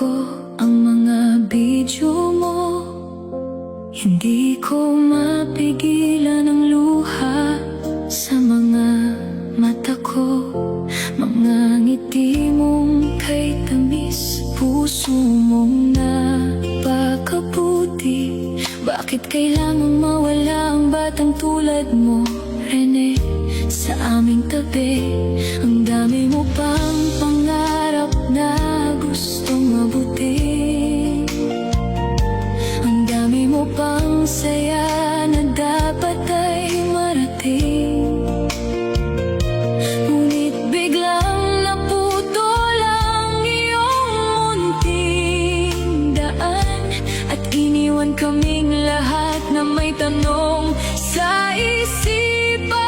ko ang mga video mo. Hindi ko mapigilan ang luha sa mga mata ko. Mga ngiti mong kay tamis, puso mong napakabuti. Bakit kailangang mawala ang batang tulad mo, Rene, sa aming tabi? Ang dami mo pang pangarap na gustong mabuti. Ang dami mo pang saya na dapat ay marating. Ngunit biglang naputol ang iyong munting daan, at iniwan kaming lahat na may tanong sa isipan.